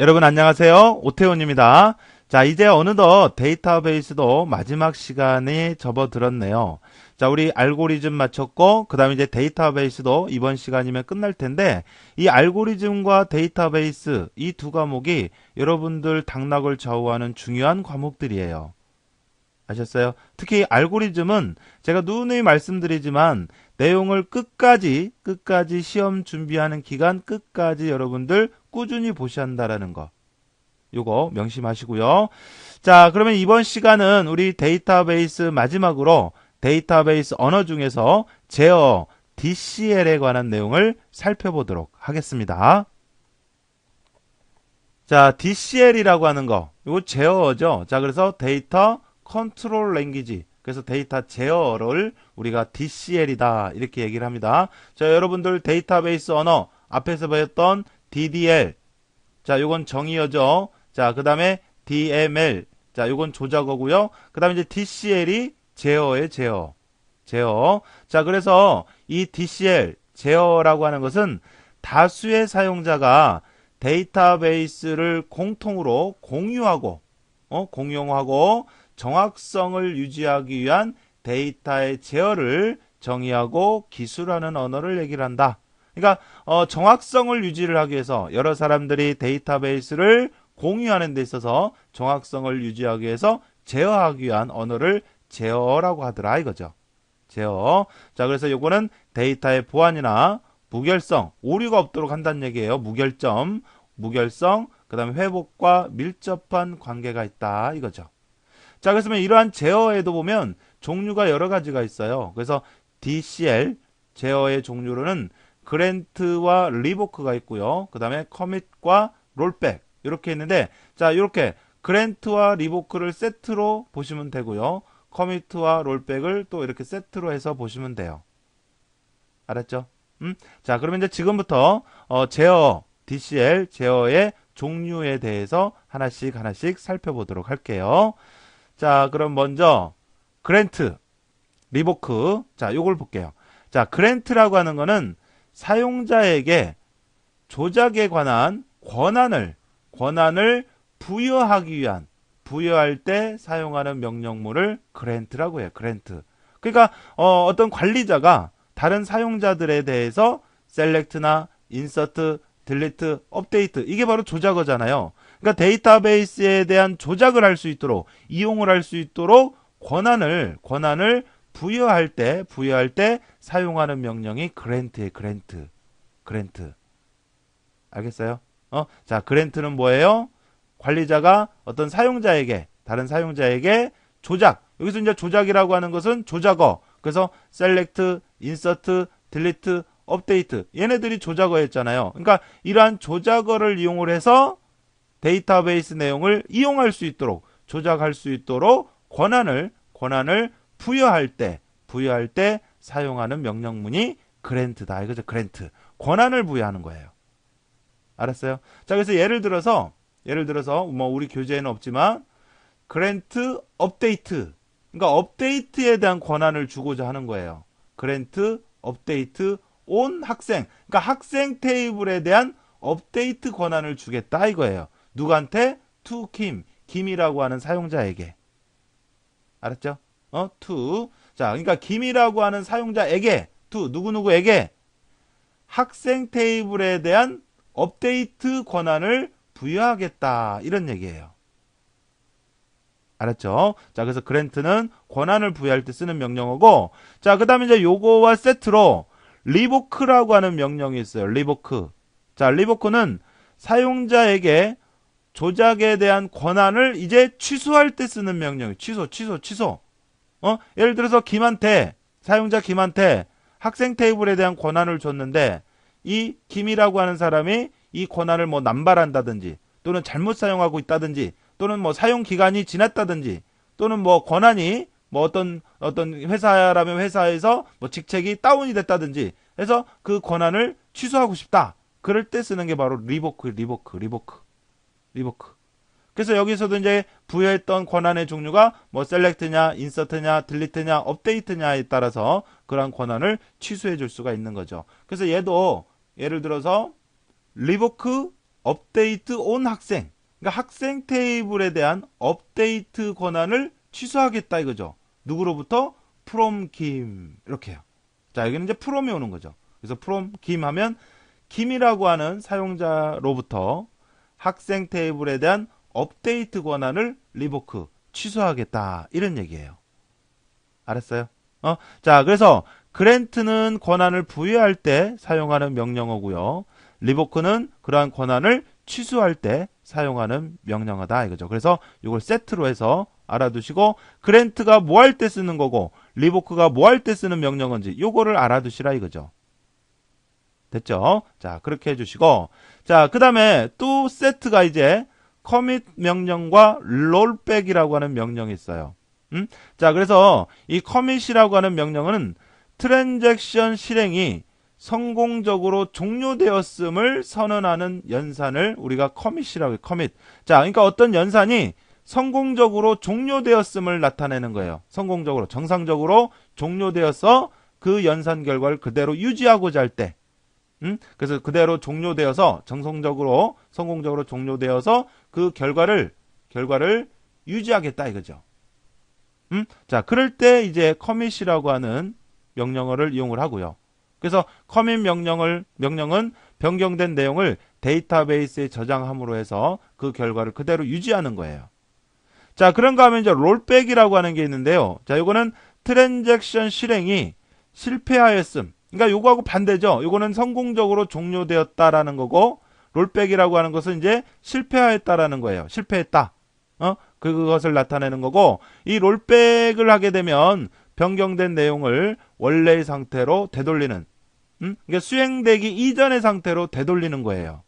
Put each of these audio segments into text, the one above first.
여러분 안녕하세요. 오태훈입니다. 자, 이제 어느덧 데이터베이스도 마지막 시간에 접어들었네요. 자, 우리 알고리즘 마쳤고, 그 다음에 이제 데이터베이스도 이번 시간이면 끝날 텐데, 이 알고리즘과 데이터베이스, 이 두 과목이 여러분들 당락을 좌우하는 중요한 과목들이에요. 아셨어요? 특히 알고리즘은 제가 누누이 말씀드리지만, 내용을 끝까지 시험 준비하는 기간 끝까지 여러분들 꾸준히 보셔야 한다라는 거. 요거 명심하시고요. 자, 그러면 이번 시간은 우리 데이터베이스 마지막으로 데이터베이스 언어 중에서 제어 DCL에 관한 내용을 살펴보도록 하겠습니다. 자, DCL이라고 하는 거, 이거 제어어죠. 자, 그래서 데이터 컨트롤 랭귀지. 그래서 데이터 제어를 우리가 DCL이다 이렇게 얘기를 합니다. 자, 여러분들 데이터베이스 언어 앞에서 배웠던 DDL. 자, 요건 정의어죠. 자, 그 다음에 DML. 자, 요건 조작어고요. 그 다음에 이제 DCL이 제어의 제어. 제어. 자, 그래서 이 DCL, 제어라고 하는 것은 다수의 사용자가 데이터베이스를 공통으로 공유하고, 공용하고 정확성을 유지하기 위한 데이터의 제어를 정의하고 기술하는 언어를 얘기를 한다. 그러니까 정확성을 유지를 하기 위해서 여러 사람들이 데이터베이스를 공유하는 데 있어서 정확성을 유지하기 위해서 제어하기 위한 언어를 제어라고 하더라 이거죠. 제어. 자, 그래서 요거는 데이터의 보안이나 무결성, 오류가 없도록 한다는 얘기예요. 무결점, 무결성, 그 다음에 회복과 밀접한 관계가 있다 이거죠. 자, 그래서 이러한 제어에도 보면 종류가 여러 가지가 있어요. 그래서 DCL, 제어의 종류로는 그랜트와 리보크가 있고요. 그 다음에 커밋과 롤백 이렇게 있는데, 자, 이렇게 그랜트와 리보크를 세트로 보시면 되고요. 커밋과 롤백을 또 이렇게 세트로 해서 보시면 돼요. 알았죠? 자, 그러면 이제 지금부터 제어, DCL, 제어의 종류에 대해서 하나씩 살펴보도록 할게요. 자, 그럼 먼저 그랜트, 리보크. 자, 요걸 볼게요. 자, 그랜트라고 하는 거는 사용자에게 조작에 관한 권한을 부여하기 위한, 부여할 때 사용하는 명령문을 그랜트라고 해요. 그랜트. 그러니까 어떤 관리자가 다른 사용자들에 대해서 셀렉트나 인서트, 딜리트, 업데이트, 이게 바로 조작어잖아요. 그러니까 데이터베이스에 대한 조작을 할 수 있도록, 이용을 할 수 있도록 권한을 부여할 때 사용하는 명령이 그랜트예요. 그랜트. 알겠어요? 자, 그랜트는 뭐예요? 관리자가 어떤 사용자에게, 다른 사용자에게 조작. 여기서 이제 조작이라고 하는 것은 조작어. 그래서 셀렉트, 인서트, 딜리트, 업데이트. 얘네들이 조작어였잖아요. 그러니까 이러한 조작어를 이용을 해서 데이터베이스 내용을 이용할 수 있도록, 조작할 수 있도록 권한을 부여할 때 사용하는 명령문이 그랜트다. 이거죠. 그랜트. 권한을 부여하는 거예요. 알았어요? 자, 그래서 예를 들어서 뭐 우리 교재에는 없지만 그랜트 업데이트. 그러니까 업데이트에 대한 권한을 주고자 하는 거예요. 그랜트 업데이트 온 학생. 그러니까 학생 테이블에 대한 업데이트 권한을 주겠다 이거예요. 누구한테? to 김이라고 하는 사용자에게. 알았죠? to. 자, 그러니까 김이라고 하는 사용자에게, to 누구누구에게 학생 테이블에 대한 업데이트 권한을 부여하겠다 이런 얘기예요. 알았죠? 자, 그래서 그랜트는 권한을 부여할 때 쓰는 명령어고, 자, 그 다음에 이제 요거와 세트로 리보크라고 하는 명령이 있어요. 리보크. 자, 리보크는 사용자에게 조작에 대한 권한을 이제 취소할 때 쓰는 명령이에요. 취소. 예를 들어서 사용자 김한테 학생 테이블에 대한 권한을 줬는데, 이 김이라고 하는 사람이 이 권한을 뭐 남발한다든지, 또는 잘못 사용하고 있다든지, 또는 뭐 사용 기간이 지났다든지, 또는 뭐 권한이 뭐 어떤 회사라면 회사에서 뭐 직책이 다운이 됐다든지 해서 그 권한을 취소하고 싶다. 그럴 때 쓰는 게 바로 리보크. 그래서 여기서도 이제 부여했던 권한의 종류가 뭐 셀렉트냐, 인서트냐, 딜리트냐, 업데이트냐에 따라서 그러한 권한을 취소해 줄 수가 있는 거죠. 그래서 얘도 예를 들어서 리보크 업데이트 온 학생. 그러니까 학생 테이블에 대한 업데이트 권한을 취소하겠다 이거죠. 누구로부터? from 김. 이렇게요. 자, 여기는 이제 from이 오는 거죠. 그래서 from 김 하면 김이라고 하는 사용자로부터 학생 테이블에 대한 업데이트 권한을 리보크, 취소하겠다. 이런 얘기예요. 알았어요? 자, 그래서 그랜트는 권한을 부여할 때 사용하는 명령어고요. 리보크는 그러한 권한을 취소할 때 사용하는 명령어다 이거죠. 그래서 이걸 세트로 해서 알아두시고 그랜트가 뭐 할 때 쓰는 거고 리보크가 뭐 할 때 쓰는 명령어인지 요거를 알아두시라 이거죠. 됐죠? 자, 그렇게 해주시고 자, 그 다음에 또 세트가 이제 커밋 명령과 롤백이라고 하는 명령이 있어요. 자, 그래서 이 커밋이라고 하는 명령은 트랜잭션 실행이 성공적으로 종료되었음을 선언하는 연산을 우리가 커밋이라고 해요. 커밋. 자, 그러니까 어떤 연산이 성공적으로 종료되었음을 나타내는 거예요. 성공적으로, 정상적으로 종료되어서 그 연산 결과를 그대로 유지하고자 할 때. 그래서 그대로 종료되어서 정성적으로, 성공적으로 종료되어서 그 결과를 유지하겠다 이거죠. 자, 그럴 때 이제 커밋이라고 하는 명령어를 이용을 하고요. 그래서 커밋 명령은 변경된 내용을 데이터베이스에 저장함으로 해서 그 결과를 그대로 유지하는 거예요. 자, 그런가 하면 이제 롤백이라고 하는 게 있는데요. 자, 요거는 트랜잭션 실행이 실패하였음. 그러니까 요거하고 반대죠. 요거는 성공적으로 종료되었다라는 거고 롤백이라고 하는 것은 이제 실패하였다라는 거예요. 실패했다. 그것을 나타내는 거고 이 롤백을 하게 되면 변경된 내용을 원래의 상태로 되돌리는 그러니까 수행되기 이전의 상태로 되돌리는 거예요.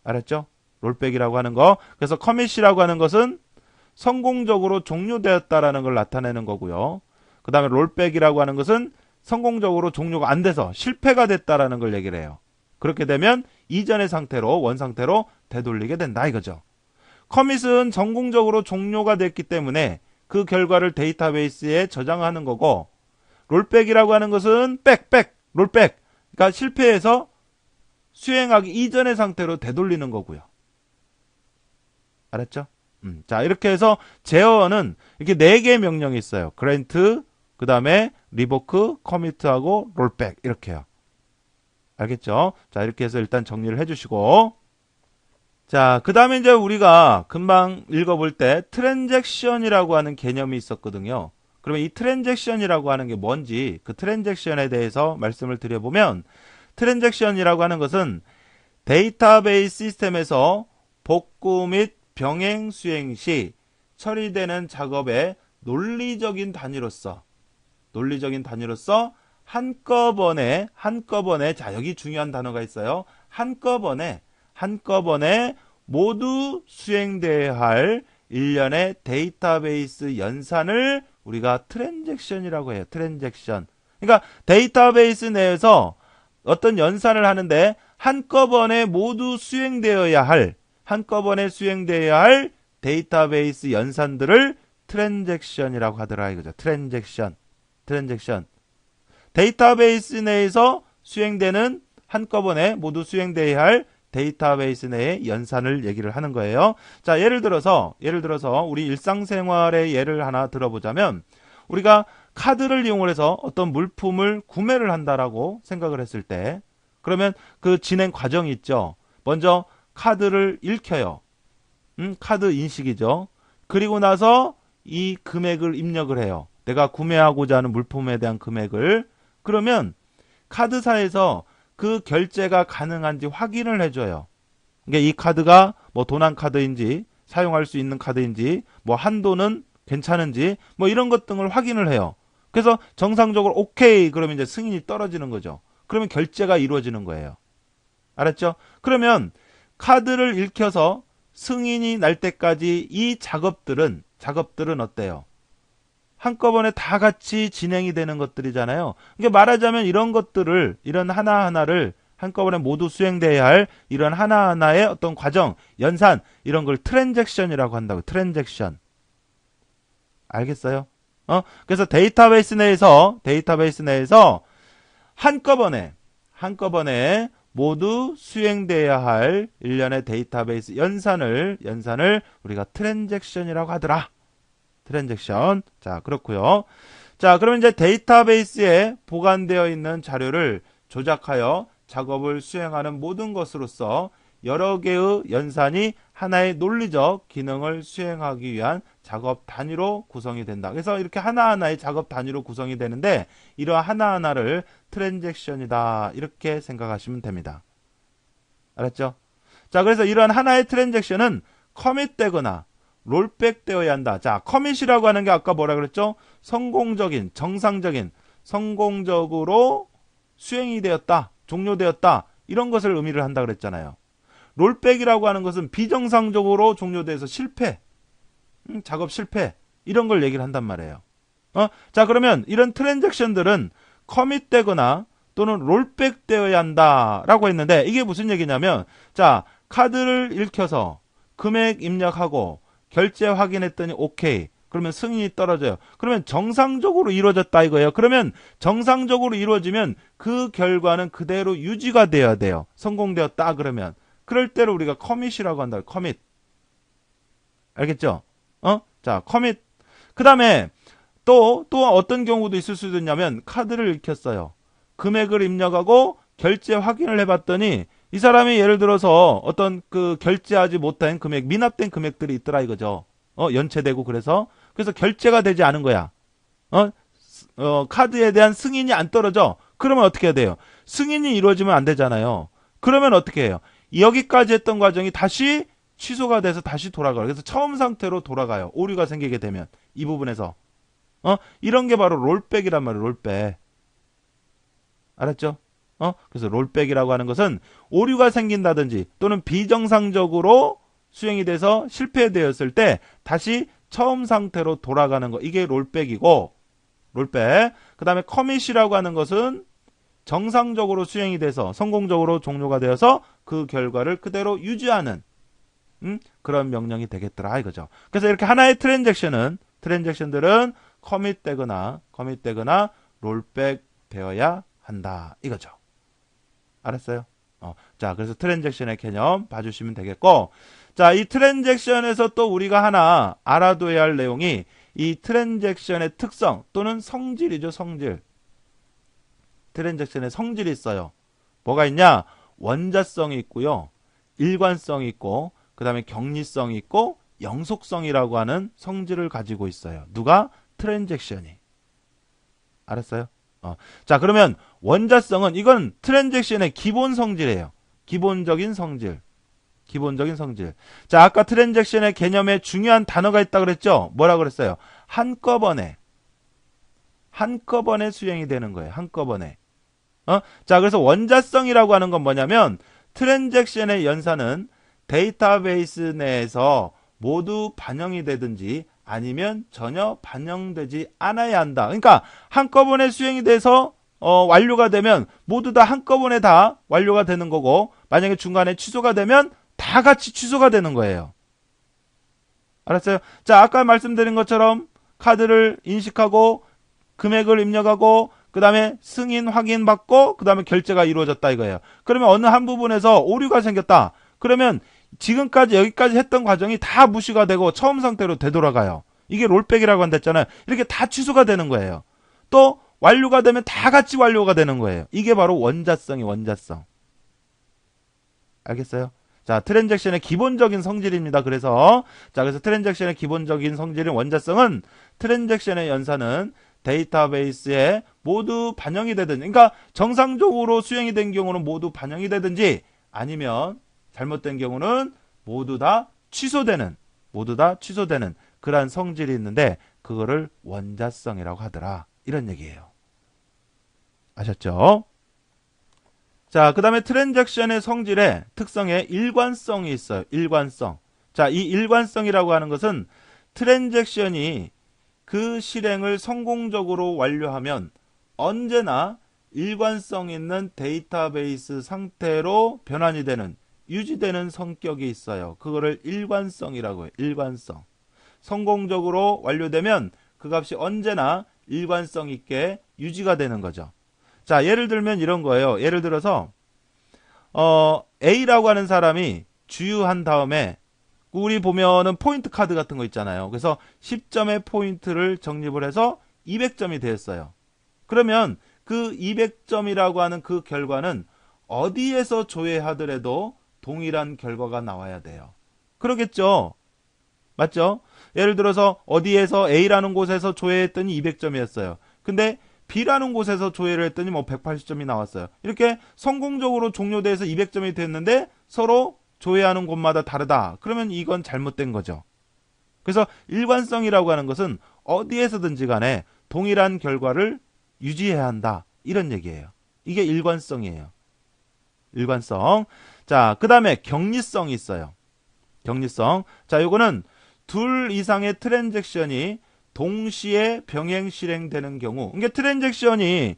알았죠? 롤백이라고 하는 거. 그래서 커밋이라고 하는 것은 성공적으로 종료되었다라는 걸 나타내는 거고요. 그 다음에 롤백이라고 하는 것은 성공적으로 종료가 안 돼서 실패가 됐다라는 걸 얘기를 해요. 그렇게 되면 이전의 상태로 원상태로 되돌리게 된다 이거죠. 커밋은 성공적으로 종료가 됐기 때문에 그 결과를 데이터베이스에 저장하는 거고 롤백이라고 하는 것은 롤백. 그러니까 실패해서 수행하기 이전의 상태로 되돌리는 거고요. 알았죠? 자, 이렇게 해서 제어는 이렇게 4개의 명령이 있어요. 그랜트, 그 다음에 리보크, 커미트하고 롤백 이렇게요. 알겠죠? 자, 이렇게 해서 일단 정리를 해주시고 자, 그 다음에 이제 우리가 금방 읽어볼 때 트랜잭션이라고 하는 개념이 있었거든요. 그러면 이 트랜잭션이라고 하는 게 뭔지 그 트랜잭션에 대해서 말씀을 드려보면 트랜잭션이라고 하는 것은 데이터베이스 시스템에서 복구 및 병행 수행 시 처리되는 작업의 논리적인 단위로서 한꺼번에 자, 여기 중요한 단어가 있어요. 한꺼번에 모두 수행되어야 할 일련의 데이터베이스 연산을 우리가 트랜잭션이라고 해요. 트랜잭션. 그러니까 데이터베이스 내에서 어떤 연산을 하는데 한꺼번에 수행되어야 할 데이터베이스 연산들을 트랜잭션이라고 하더라 이거죠. 트랜잭션. 데이터베이스 내에서 수행되는 한꺼번에 모두 수행되어야 할 데이터베이스 내의 연산을 얘기를 하는 거예요. 자, 예를 들어서 우리 일상생활의 예를 하나 들어보자면 우리가 카드를 이용해서 어떤 물품을 구매를 한다라고 생각을 했을 때 그러면 그 진행 과정이 있죠. 먼저 카드를 읽혀요. 카드 인식이죠. 그리고 나서 이 금액을 입력을 해요. 내가 구매하고자 하는 물품에 대한 금액을. 그러면 카드사에서 그 결제가 가능한지 확인을 해줘요. 그러니까 이 카드가 뭐 도난 카드인지 사용할 수 있는 카드인지 뭐 한도는 괜찮은지 뭐 이런 것 등을 확인을 해요. 그래서 정상적으로 오케이 그러면 이제 승인이 떨어지는 거죠. 그러면 결제가 이루어지는 거예요. 알았죠? 그러면 카드를 읽혀서 승인이 날 때까지 이 작업들은 어때요? 한꺼번에 다 같이 진행이 되는 것들이잖아요. 그러니까 말하자면 이런 하나하나를 한꺼번에 모두 수행돼야 할 이런 하나하나의 어떤 과정, 연산 이런 걸 트랜잭션이라고 한다고. 트랜잭션. 알겠어요? 그래서 데이터베이스 내에서 한꺼번에 모두 수행돼야 할 일련의 데이터베이스 연산을 우리가 트랜잭션이라고 하더라. 트랜잭션. 자, 그렇고요. 자, 그러면 이제 데이터베이스에 보관되어 있는 자료를 조작하여 작업을 수행하는 모든 것으로서 여러 개의 연산이 하나의 논리적 기능을 수행하기 위한 작업 단위로 구성이 된다. 그래서 이렇게 하나하나의 작업 단위로 구성이 되는데 이러한 하나하나를 트랜잭션이다. 이렇게 생각하시면 됩니다. 알았죠? 자, 그래서 이러한 하나의 트랜잭션은 커밋되거나 롤백 되어야 한다. 자, 커밋이라고 하는 게 아까 뭐라 그랬죠? 성공적인, 정상적인, 성공적으로 수행이 되었다, 종료되었다, 이런 것을 의미를 한다 그랬잖아요. 롤백이라고 하는 것은 비정상적으로 종료돼서 실패, 작업 실패, 이런 걸 얘기를 한단 말이에요. 자, 그러면 이런 트랜잭션들은 커밋되거나 또는 롤백 되어야 한다라고 했는데 이게 무슨 얘기냐면, 자, 카드를 읽혀서 금액 입력하고 결제 확인했더니 오케이. 그러면 승인이 떨어져요. 그러면 정상적으로 이루어졌다 이거예요. 그러면 정상적으로 이루어지면 그 결과는 그대로 유지가 돼야 돼요. 성공되었다 그러면. 그럴 때를 우리가 커밋이라고 한다. 커밋. 알겠죠? 자, 커밋. 그 다음에 또 어떤 경우도 있을 수도 있냐면 카드를 읽혔어요. 금액을 입력하고 결제 확인을 해봤더니 이 사람이 예를 들어서 어떤 그 결제하지 못한 금액, 미납된 금액들이 있더라 이거죠. 연체되고 그래서 결제가 되지 않은 거야. 카드에 대한 승인이 안 떨어져. 그러면 어떻게 해야 돼요? 승인이 이루어지면 안 되잖아요. 그러면 어떻게 해요? 여기까지 했던 과정이 다시 취소가 돼서 다시 돌아가요. 그래서 처음 상태로 돌아가요. 오류가 생기게 되면 이 부분에서 이런 게 바로 롤백이란 말이에요. 롤백. 알았죠? 그래서 롤백이라고 하는 것은 오류가 생긴다든지 또는 비정상적으로 수행이 돼서 실패되었을 때 다시 처음 상태로 돌아가는 거. 이게 롤백이고, 롤백. 그 다음에 커밋이라고 하는 것은 정상적으로 수행이 돼서 성공적으로 종료가 되어서 그 결과를 그대로 유지하는 그런 명령이 되겠더라 이거죠. 그래서 이렇게 하나의 트랜잭션들은 커밋되거나 롤백 되어야 한다 이거죠. 알았어요? 자, 그래서 트랜잭션의 개념 봐주시면 되겠고, 자, 이 트랜잭션에서 또 우리가 하나 알아둬야 할 내용이 이 트랜잭션의 특성 또는 성질이죠. 성질. 트랜잭션의 성질이 있어요. 뭐가 있냐? 원자성이 있고요. 일관성이 있고, 그 다음에 격리성이 있고, 영속성이라고 하는 성질을 가지고 있어요. 누가? 트랜잭션이. 알았어요? 자, 그러면 원자성은 이건 트랜잭션의 기본 성질이에요. 기본적인 성질. 자, 아까 트랜잭션의 개념에 중요한 단어가 있다 그랬죠? 뭐라 그랬어요? 한꺼번에 수행이 되는 거예요. 한꺼번에. 자, 그래서 원자성이라고 하는 건 뭐냐면 트랜잭션의 연산은 데이터베이스 내에서 모두 반영이 되든지 아니면 전혀 반영되지 않아야 한다. 그러니까 한꺼번에 수행이 돼서 완료가 되면 모두 다 한꺼번에 다 완료가 되는 거고, 만약에 중간에 취소가 되면 다 같이 취소가 되는 거예요. 알았어요? 자, 아까 말씀드린 것처럼 카드를 인식하고 금액을 입력하고 그 다음에 승인 확인 받고 그 다음에 결제가 이루어졌다 이거예요. 그러면 어느 한 부분에서 오류가 생겼다. 그러면 지금까지 여기까지 했던 과정이 다 무시가 되고 처음 상태로 되돌아가요. 이게 롤백이라고 한댔잖아요. 이렇게 다 취소가 되는 거예요. 또 완료가 되면 다 같이 완료가 되는 거예요. 이게 바로 원자성. 알겠어요? 자, 트랜잭션의 기본적인 성질입니다. 그래서 트랜잭션의 기본적인 성질인 원자성은 트랜잭션의 연산은 데이터베이스에 모두 반영이 되든지, 그러니까 정상적으로 수행이 된 경우는 모두 반영이 되든지 아니면 잘못된 경우는 모두 다 취소되는 그러한 성질이 있는데 그거를 원자성이라고 하더라. 이런 얘기예요. 아셨죠? 자, 그 다음에 트랜잭션의 성질의 특성에 일관성이 있어요. 일관성. 자, 이 일관성이라고 하는 것은 트랜잭션이 그 실행을 성공적으로 완료하면 언제나 일관성 있는 데이터베이스 상태로 변환이 되는, 유지되는 성격이 있어요. 그거를 일관성이라고 해요. 일관성. 성공적으로 완료되면 그 값이 언제나 일관성 있게 유지가 되는 거죠. 자, 예를 들면 이런 거예요. 예를 들어서 A라고 하는 사람이 주유한 다음에 우리 보면은 포인트 카드 같은 거 있잖아요. 그래서 10점의 포인트를 적립을 해서 200점이 되었어요. 그러면 그 200점이라고 하는 그 결과는 어디에서 조회하더라도 동일한 결과가 나와야 돼요. 그러겠죠? 맞죠? 예를 들어서 어디에서 A라는 곳에서 조회했더니 200점이었어요. 근데 B라는 곳에서 조회를 했더니 뭐 180점이 나왔어요. 이렇게 성공적으로 종료돼서 200점이 됐는데 서로 조회하는 곳마다 다르다. 그러면 이건 잘못된 거죠. 그래서 일관성이라고 하는 것은 어디에서든지 간에 동일한 결과를 유지해야 한다. 이런 얘기예요. 이게 일관성이에요. 일관성. 자, 그 다음에 격리성이 있어요. 격리성. 자, 요거는 둘 이상의 트랜잭션이 동시에 병행 실행되는 경우. 이게 트랜잭션이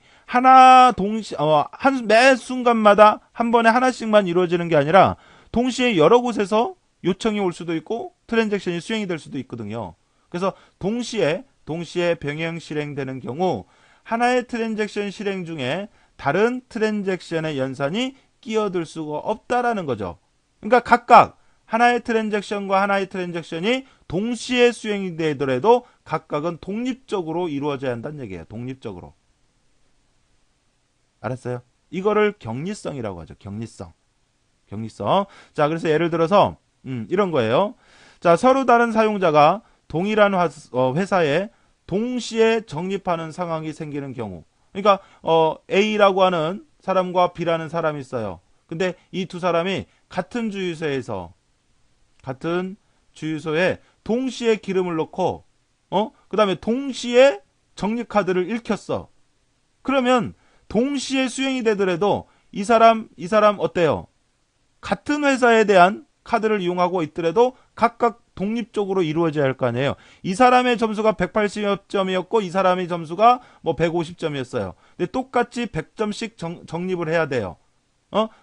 매 순간마다 한 번에 하나씩만 이루어지는 게 아니라 동시에 여러 곳에서 요청이 올 수도 있고 트랜잭션이 수행이 될 수도 있거든요. 그래서 동시에 병행 실행되는 경우 하나의 트랜잭션 실행 중에 다른 트랜잭션의 연산이 끼어들 수가 없다라는 거죠. 그러니까 각각 하나의 트랜잭션과 하나의 트랜잭션이 동시에 수행이 되더라도 각각은 독립적으로 이루어져야 한다는 얘기예요. 독립적으로. 알았어요? 이거를 격리성이라고 하죠. 격리성. 자, 그래서 예를 들어서 이런 거예요. 자, 서로 다른 사용자가 동일한 회사에 동시에 적립하는 상황이 생기는 경우. 그러니까 A라고 하는 사람과 B라는 사람이 있어요. 근데 이 두 사람이 같은 주유소에 동시에 기름을 넣고 그다음에 동시에 적립 카드를 읽혔어. 그러면 동시에 수행이 되더라도 이 사람 어때요? 같은 회사에 대한 카드를 이용하고 있더라도 각각 독립적으로 이루어져야 할 거 아니에요. 이 사람의 점수가 180점이었고 이 사람의 점수가 뭐 150점이었어요. 근데 똑같이 100점씩 적립을 해야 돼요.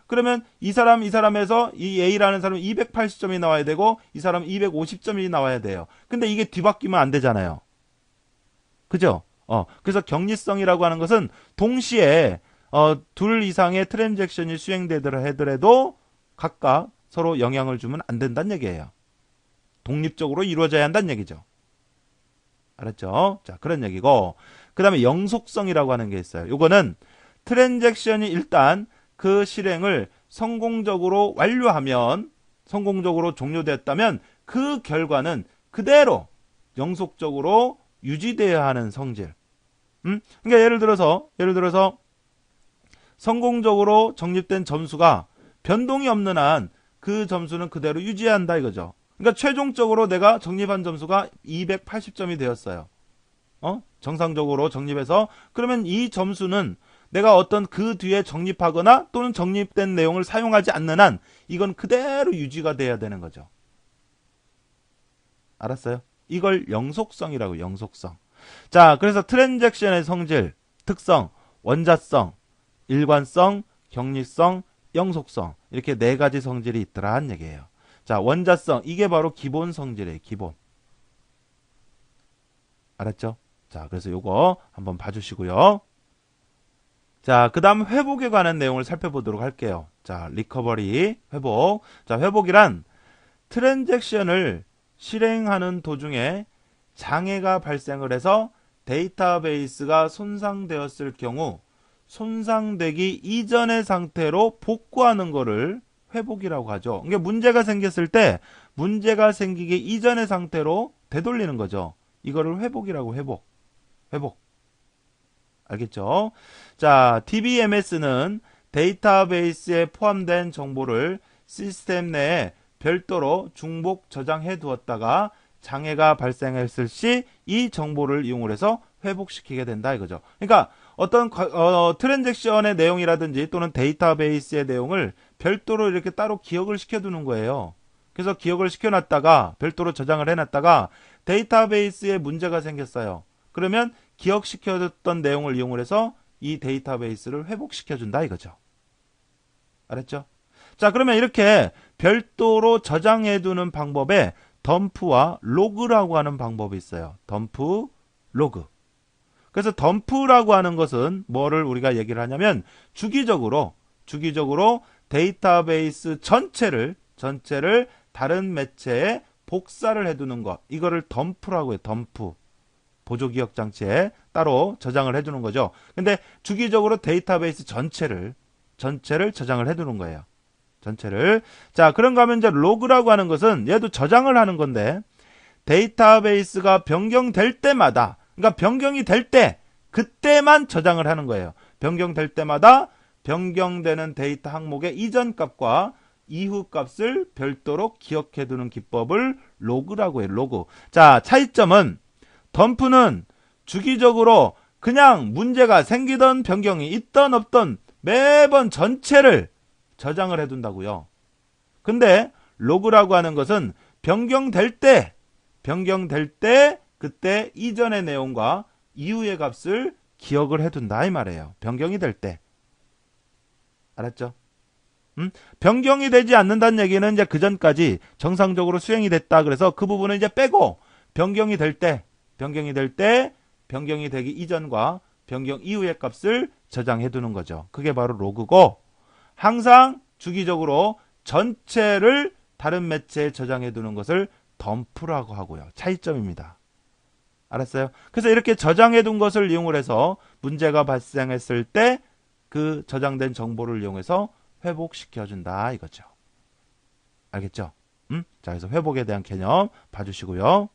그러면 이 사람에서 이 A라는 사람은 280점이 나와야 되고 이 사람은 250점이 나와야 돼요. 근데 이게 뒤바뀌면 안 되잖아요. 그죠? 그래서 격리성이라고 하는 것은 동시에 둘 이상의 트랜잭션이 수행되더라도 각각 서로 영향을 주면 안 된다는 얘기예요. 독립적으로 이루어져야 한다는 얘기죠. 알았죠? 자, 그런 얘기고 그 다음에 영속성이라고 하는 게 있어요. 요거는 트랜잭션이 일단 그 실행을 성공적으로 완료하면 성공적으로 종료됐다면 그 결과는 그대로 영속적으로 유지되어야 하는 성질. 그러니까 예를 들어서 성공적으로 적립된 점수가 변동이 없는 한 그 점수는 그대로 유지한다 이거죠. 그러니까 최종적으로 내가 적립한 점수가 280점이 되었어요. 정상적으로 적립해서 그러면 이 점수는 내가 어떤 그 뒤에 적립하거나 또는 적립된 내용을 사용하지 않는 한 이건 그대로 유지가 돼야 되는 거죠. 알았어요? 이걸 영속성이라고 영속성. 자, 그래서 트랜잭션의 성질, 특성, 원자성, 일관성, 격리성, 영속성 이렇게 네 가지 성질이 있더라는 얘기예요. 자, 원자성 이게 바로 기본 성질이에요. 기본. 알았죠? 자, 그래서 요거 한번 봐주시고요. 자, 그 다음 회복에 관한 내용을 살펴보도록 할게요. 자, 리커버리, 회복. 자, 회복이란 트랜잭션을 실행하는 도중에 장애가 발생을 해서 데이터베이스가 손상되었을 경우 손상되기 이전의 상태로 복구하는 거를 회복이라고 하죠. 이게 문제가 생겼을 때 문제가 생기기 이전의 상태로 되돌리는 거죠. 이거를 회복이라고 회복. 알겠죠? 자, DBMS는 데이터베이스에 포함된 정보를 시스템 내에 별도로 중복 저장해 두었다가 장애가 발생했을 시 이 정보를 이용을 해서 회복시키게 된다 이거죠. 그러니까 어떤 트랜잭션의 내용이라든지 또는 데이터베이스의 내용을 별도로 이렇게 따로 기억을 시켜두는 거예요. 그래서 기억을 시켜놨다가 별도로 저장을 해놨다가 데이터베이스에 문제가 생겼어요. 그러면 기억시켜뒀던 내용을 이용을 해서 이 데이터베이스를 회복시켜준다 이거죠. 알았죠? 자, 그러면 이렇게 별도로 저장해두는 방법에 덤프와 로그라고 하는 방법이 있어요. 덤프, 로그. 그래서 덤프라고 하는 것은 뭐를 우리가 얘기를 하냐면 주기적으로 데이터베이스 전체를 다른 매체에 복사를 해두는 것. 이거를 덤프라고 해요. 덤프. 보조기억 장치에 따로 저장을 해두는 거죠. 근데 주기적으로 데이터베이스 전체를 저장을 해두는 거예요. 전체를. 자, 그런가 하면 이제 로그라고 하는 것은 얘도 저장을 하는 건데 데이터베이스가 변경될 때마다, 그러니까 변경이 될 때, 그때만 저장을 하는 거예요. 변경될 때마다 변경되는 데이터 항목의 이전 값과 이후 값을 별도로 기억해 두는 기법을 로그라고 해요. 로그. 자, 차이점은 덤프는 주기적으로 그냥 문제가 생기던 변경이 있던 없던 매번 전체를 저장을 해둔다고요. 근데 로그라고 하는 것은 변경될 때 그때 이전의 내용과 이후의 값을 기억을 해둔다 이 말이에요. 변경이 될 때. 알았죠? 변경이 되지 않는다는 얘기는 이제 그 전까지 정상적으로 수행이 됐다. 그래서 그 부분은 이제 빼고 변경이 되기 이전과 변경 이후의 값을 저장해 두는 거죠. 그게 바로 로그고, 항상 주기적으로 전체를 다른 매체에 저장해 두는 것을 덤프라고 하고요. 차이점입니다. 알았어요? 그래서 이렇게 저장해 둔 것을 이용을 해서 문제가 발생했을 때 그 저장된 정보를 이용해서 회복시켜 준다 이거죠. 알겠죠? 자, 그래서 회복에 대한 개념 봐주시고요.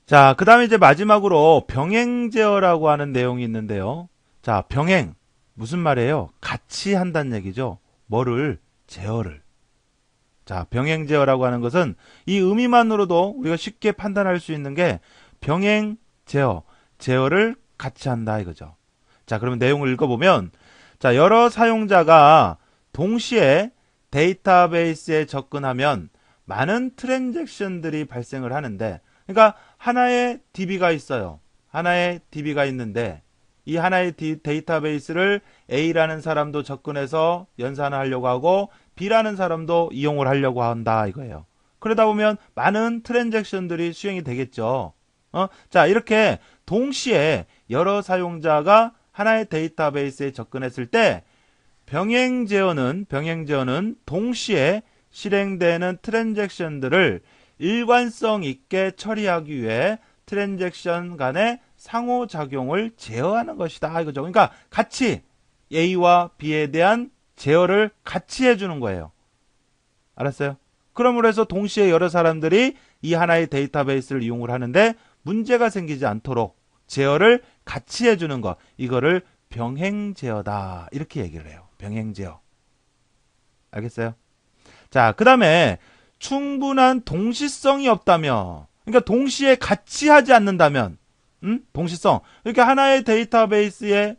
자, 그 다음에 이제 마지막으로 병행 제어라고 하는 내용이 있는데요. 자, 병행. 무슨 말이에요? 같이 한다는 얘기죠. 뭐를? 제어를. 자, 병행 제어라고 하는 것은 이 의미만으로도 우리가 쉽게 판단할 수 있는 게 병행 제어, 제어를 같이 한다 이거죠. 자, 그러면 내용을 읽어보면, 자, 여러 사용자가 동시에 데이터베이스에 접근하면 많은 트랜잭션들이 발생을 하는데, 그러니까 하나의 DB가 있어요. 하나의 DB가 있는데 이 하나의 데이터베이스를 A라는 사람도 접근해서 연산하려고 하고 B라는 사람도 이용을 하려고 한다 이거예요. 그러다 보면 많은 트랜잭션들이 수행이 되겠죠. 자, 이렇게 동시에 여러 사용자가 하나의 데이터베이스에 접근했을 때 병행 제어는 동시에 실행되는 트랜잭션들을 일관성 있게 처리하기 위해 트랜잭션 간의 상호작용을 제어하는 것이다 이거죠. 그러니까 같이 A와 B에 대한 제어를 같이 해주는 거예요. 알았어요? 그러므로 해서 동시에 여러 사람들이 이 하나의 데이터베이스를 이용을 하는데 문제가 생기지 않도록 제어를 같이 해주는 것, 이거를 병행 제어다 이렇게 얘기를 해요. 병행 제어. 알겠어요? 자, 그 다음에 충분한 동시성이 없다면, 그러니까 동시에 같이 하지 않는다면, 동시성. 그러니까 하나의 데이터베이스에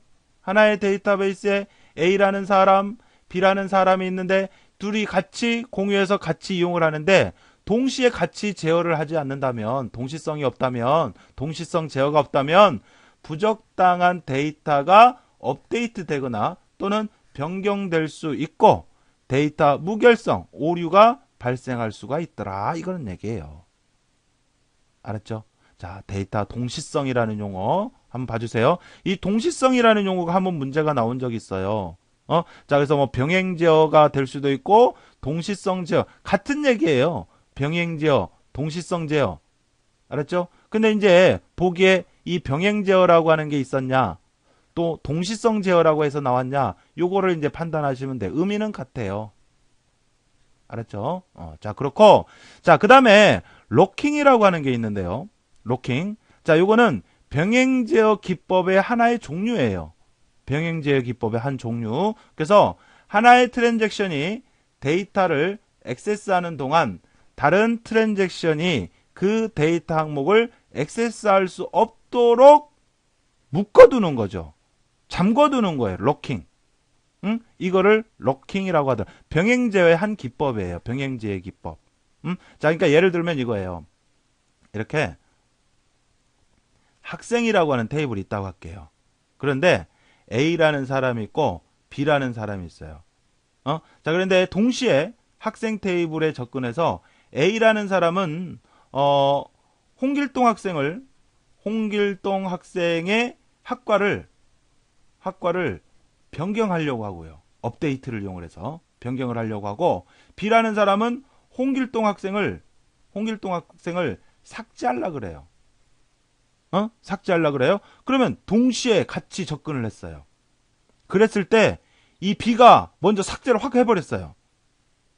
A라는 사람, B라는 사람이 있는데 둘이 같이 공유해서 같이 이용을 하는데 동시에 같이 제어를 하지 않는다면, 동시성이 없다면, 동시성 제어가 없다면 부적당한 데이터가 업데이트 되거나 또는 변경될 수 있고 데이터 무결성, 오류가 발생할 수가 있더라. 이거는 얘기예요. 알았죠? 자, 데이터 동시성이라는 용어 한번 봐주세요. 이 동시성이라는 용어가 한번 문제가 나온 적이 있어요. 자, 그래서 뭐 병행 제어가 될 수도 있고 동시성 제어 같은 얘기예요. 병행 제어, 동시성 제어. 알았죠? 근데 이제 보기에 이 병행 제어라고 하는 게 있었냐? 또 동시성 제어라고 해서 나왔냐? 요거를 이제 판단하시면 돼. 의미는 같아요. 알았죠? 자, 그렇고, 자, 그 다음에, 로킹이라고 하는 게 있는데요. 로킹. 자, 요거는 병행 제어 기법의 하나의 종류예요. 병행 제어 기법의 한 종류. 그래서 하나의 트랜잭션이 데이터를 액세스하는 동안 다른 트랜잭션이 그 데이터 항목을 액세스할 수 없도록 묶어두는 거죠. 잠궈두는 거예요. 로킹. 이거를 로킹이라고 하더라. 병행제어의 한 기법이에요. 병행제의 기법. 자, 그러니까 예를 들면 이거예요. 이렇게 학생이라고 하는 테이블이 있다고 할게요. 그런데 A라는 사람이 있고 B라는 사람이 있어요. 자, 그런데 동시에 학생 테이블에 접근해서 A라는 사람은 홍길동 학생의 학과를 변경하려고 하고요. 업데이트를 이용을 해서. 변경을 하려고 하고, B라는 사람은 홍길동 학생을 삭제하려 그래요. 삭제하려 그래요? 그러면 동시에 같이 접근을 했어요. 그랬을 때 이 B가 먼저 삭제를 확 해버렸어요.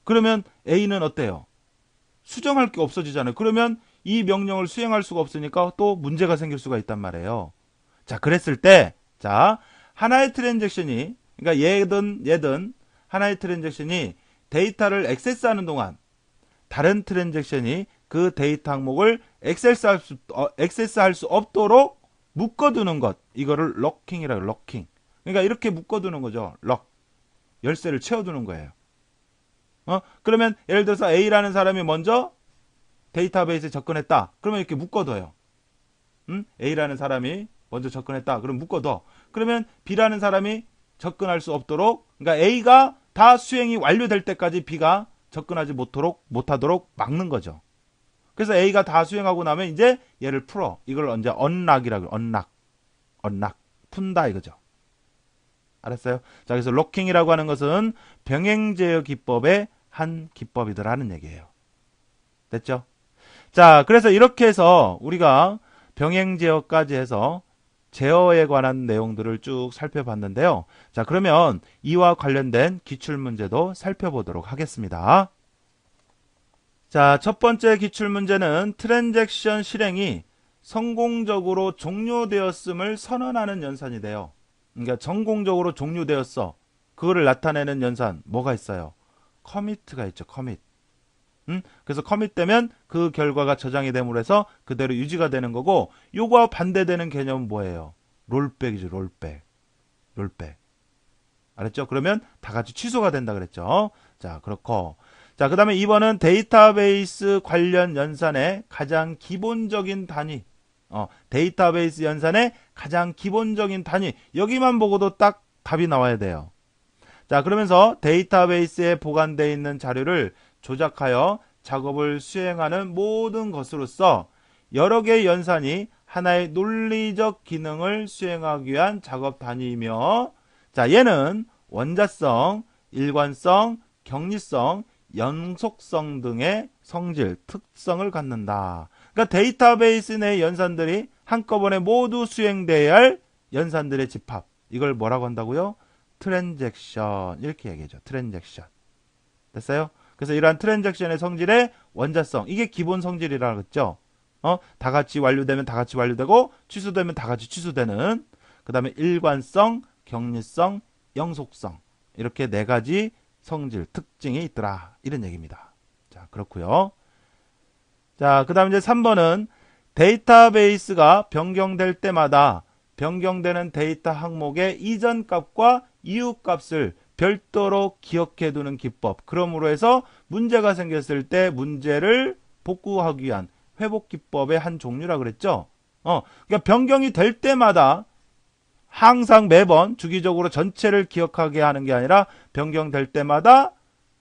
그러면 A는 어때요? 수정할 게 없어지잖아요. 그러면 이 명령을 수행할 수가 없으니까 또 문제가 생길 수가 있단 말이에요. 자, 그랬을 때, 자, 하나의 트랜잭션이, 그러니까 얘든 하나의 트랜잭션이 데이터를 액세스하는 동안 다른 트랜잭션이 그 데이터 항목을 액세스할 수 없도록 묶어두는 것. 이거를 럭킹이라고 해요. 럭킹. 그러니까 이렇게 묶어두는 거죠. 열쇠를 채워두는 거예요. 그러면 예를 들어서 A라는 사람이 먼저 데이터베이스에 접근했다. 그러면 이렇게 묶어둬요. A라는 사람이 먼저 접근했다. 그럼 묶어둬. 그러면 B라는 사람이 접근할 수 없도록, 그러니까 A가 다 수행이 완료될 때까지 B가 접근하지 못하도록 막는 거죠. 그래서 A가 다 수행하고 나면 이제 얘를 풀어. 이걸 언제 언락이라고 해요. 언락. 푼다 이거죠. 알았어요? 자, 그래서 로킹이라고 하는 것은 병행 제어 기법의 한 기법이더라는 얘기예요. 됐죠? 자, 그래서 이렇게 해서 우리가 병행 제어까지 해서 제어에 관한 내용들을 쭉 살펴봤는데요. 자, 그러면 이와 관련된 기출문제도 살펴보도록 하겠습니다. 자, 첫 번째 기출문제는 트랜잭션 실행이 성공적으로 종료되었음을 선언하는 연산이 돼요. 그러니까 성공적으로 종료되었어. 그거를 나타내는 연산 뭐가 있어요? 커미트가 있죠. 커밋. 그래서 커밋되면 그 결과가 저장이 됨으로 해서 그대로 유지가 되는 거고, 요거와 반대되는 개념은 뭐예요? 롤백이죠. 롤백. 알았죠? 그러면 다 같이 취소가 된다 그랬죠. 자, 그렇고. 자, 그 다음에 2번은 데이터베이스 관련 연산의 가장 기본적인 단위. 데이터베이스 연산의 가장 기본적인 단위. 여기만 보고도 딱 답이 나와야 돼요. 자, 그러면서 데이터베이스에 보관되어 있는 자료를 조작하여 작업을 수행하는 모든 것으로서 여러 개의 연산이 하나의 논리적 기능을 수행하기 위한 작업 단위이며, 자, 얘는 원자성, 일관성, 격리성, 연속성 등의 성질, 특성을 갖는다. 그러니까 데이터베이스 내 연산들이 한꺼번에 모두 수행돼야 할 연산들의 집합. 이걸 뭐라고 한다고요? 트랜잭션. 이렇게 얘기하죠. 트랜잭션. 됐어요? 그래서 이러한 트랜잭션의 성질의 원자성. 이게 기본 성질이라고 했죠. 다 같이 완료되면 다 같이 완료되고, 취소되면 다 같이 취소되는. 그 다음에 일관성, 격리성, 영속성. 이렇게 네 가지 성질, 특징이 있더라. 이런 얘기입니다. 자, 그렇고요. 자, 그 다음에 이제 3번은 데이터베이스가 변경될 때마다 변경되는 데이터 항목의 이전 값과 이후 값을 별도로 기억해 두는 기법. 그러므로 해서 문제가 생겼을 때 문제를 복구하기 위한 회복 기법의 한 종류라 그랬죠. 그러니까 변경이 될 때마다 항상 매번 주기적으로 전체를 기억하게 하는 게 아니라 변경될 때마다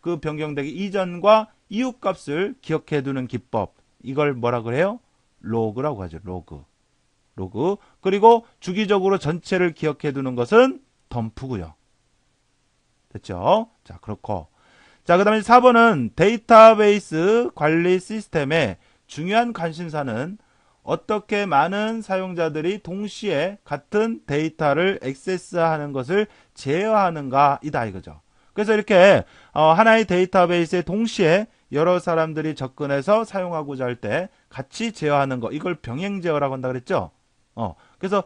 그 변경되기 이전과 이후 값을 기억해 두는 기법. 이걸 뭐라 그래요? 로그라고 하죠. 로그. 그리고 주기적으로 전체를 기억해 두는 것은 덤프고요. 됐죠? 자, 그렇고. 자, 그 다음에 4번은 데이터베이스 관리 시스템의 중요한 관심사는 어떻게 많은 사용자들이 동시에 같은 데이터를 액세스하는 것을 제어하는가 이다 이거죠. 그래서 이렇게 하나의 데이터베이스에 동시에 여러 사람들이 접근해서 사용하고자 할 때 같이 제어하는 거, 이걸 병행 제어라고 한다 그랬죠. 그래서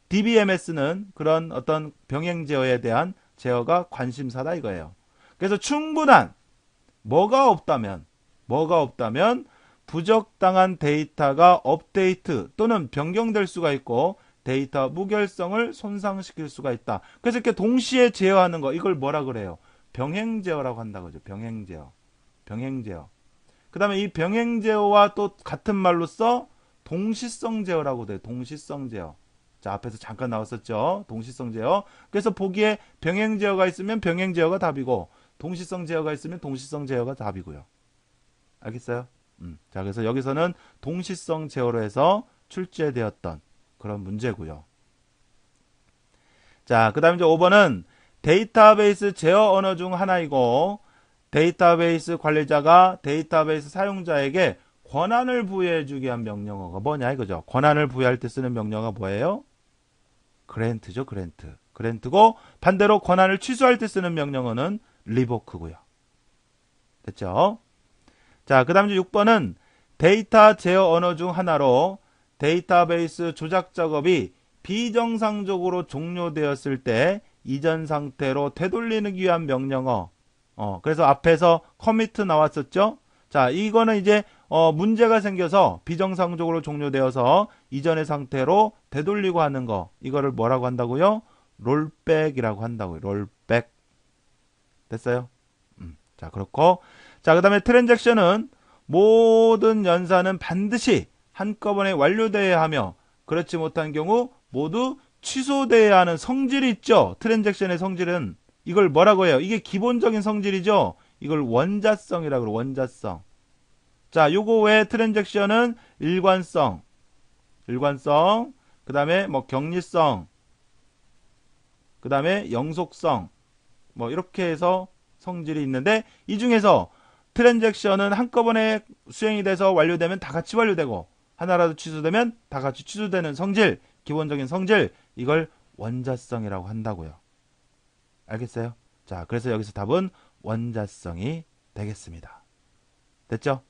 DBMS는 그런 어떤 병행 제어에 대한 제어가 관심사다 이거예요. 그래서 충분한 뭐가 없다면 부적당한 데이터가 업데이트 또는 변경될 수가 있고 데이터 무결성을 손상시킬 수가 있다. 그래서 이렇게 동시에 제어하는 거, 이걸 뭐라 그래요? 병행 제어라고 한다 그죠. 병행 제어. 그 다음에 이 병행 제어와 또 같은 말로써 동시성 제어라고 돼요. 동시성 제어. 자, 앞에서 잠깐 나왔었죠. 동시성 제어. 그래서 보기에 병행 제어가 있으면 병행 제어가 답이고, 동시성 제어가 있으면 동시성 제어가 답이고요. 알겠어요? 자, 그래서 여기서는 동시성 제어로 해서 출제되었던 그런 문제고요. 자, 그 다음에 이제 5번은 데이터베이스 제어 언어 중 하나이고 데이터베이스 관리자가 데이터베이스 사용자에게 권한을 부여해주기 위한 명령어가 뭐냐 이거죠. 권한을 부여할 때 쓰는 명령어가 뭐예요? 그랜트죠. 그랜트고 반대로 권한을 취소할 때 쓰는 명령어는 리보크고요. 됐죠? 자, 그 다음 6번은 데이터 제어 언어 중 하나로 데이터베이스 조작 작업이 비정상적으로 종료되었을 때 이전 상태로 되돌리기 위한 명령어. 그래서 앞에서 커미트 나왔었죠? 자, 이거는 이제 문제가 생겨서 비정상적으로 종료되어서 이전의 상태로 되돌리고 하는 거. 이거를 뭐라고 한다고요? 롤백이라고 한다고요. 롤백. 됐어요? 자, 그렇고. 자, 그 다음에 트랜잭션은 모든 연산은 반드시 한꺼번에 완료되어야 하며 그렇지 못한 경우 모두 취소되어야 하는 성질이 있죠. 트랜잭션의 성질은 이걸 뭐라고 해요? 이게 기본적인 성질이죠. 이걸 원자성이라고 그래요. 원자성. 자, 요거 외에 트랜잭션은 일관성, 그 다음에 뭐 격리성, 그 다음에 영속성, 뭐 이렇게 해서 성질이 있는데 이 중에서 트랜잭션은 한꺼번에 수행이 돼서 완료되면 다 같이 완료되고 하나라도 취소되면 다 같이 취소되는 성질, 기본적인 성질, 이걸 원자성이라고 한다고요. 알겠어요? 자, 그래서 여기서 답은 원자성이 되겠습니다. 됐죠?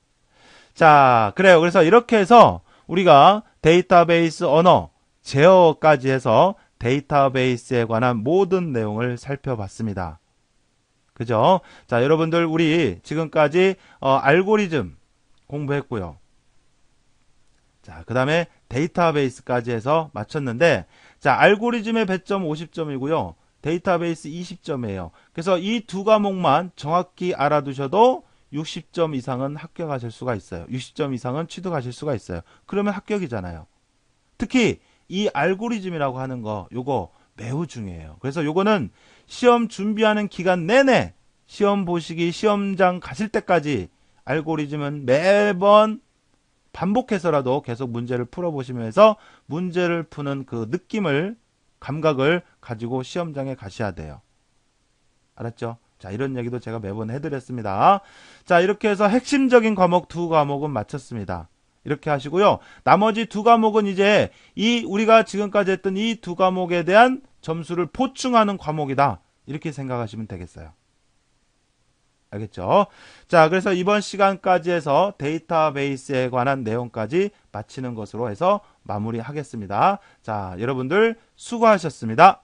자, 그래요. 그래서 이렇게 해서 우리가 데이터베이스 언어, 제어까지 해서 데이터베이스에 관한 모든 내용을 살펴봤습니다. 그죠? 자, 여러분들 우리 지금까지 알고리즘 공부했고요. 자, 그 다음에 데이터베이스까지 해서 마쳤는데, 자, 알고리즘의 배점 50점이고요. 데이터베이스 20점이에요. 그래서 이 두 과목만 정확히 알아두셔도 60점 이상은 합격하실 수가 있어요. 60점 이상은 취득하실 수가 있어요. 그러면 합격이잖아요. 특히 이 알고리즘이라고 하는 거, 요거 매우 중요해요. 그래서 요거는 시험 준비하는 기간 내내 시험 보시기, 시험장 가실 때까지 알고리즘은 매번 반복해서라도 계속 문제를 풀어보시면서 문제를 푸는 그 느낌을, 감각을 가지고 시험장에 가셔야 돼요. 알았죠? 자, 이런 얘기도 제가 매번 해드렸습니다. 자, 이렇게 해서 핵심적인 과목 두 과목은 마쳤습니다. 이렇게 하시고요. 나머지 두 과목은 이제 우리가 지금까지 했던 이 두 과목에 대한 점수를 보충하는 과목이다. 이렇게 생각하시면 되겠어요. 알겠죠? 자, 그래서 이번 시간까지 해서 데이터베이스에 관한 내용까지 마치는 것으로 해서 마무리하겠습니다. 자, 여러분들 수고하셨습니다.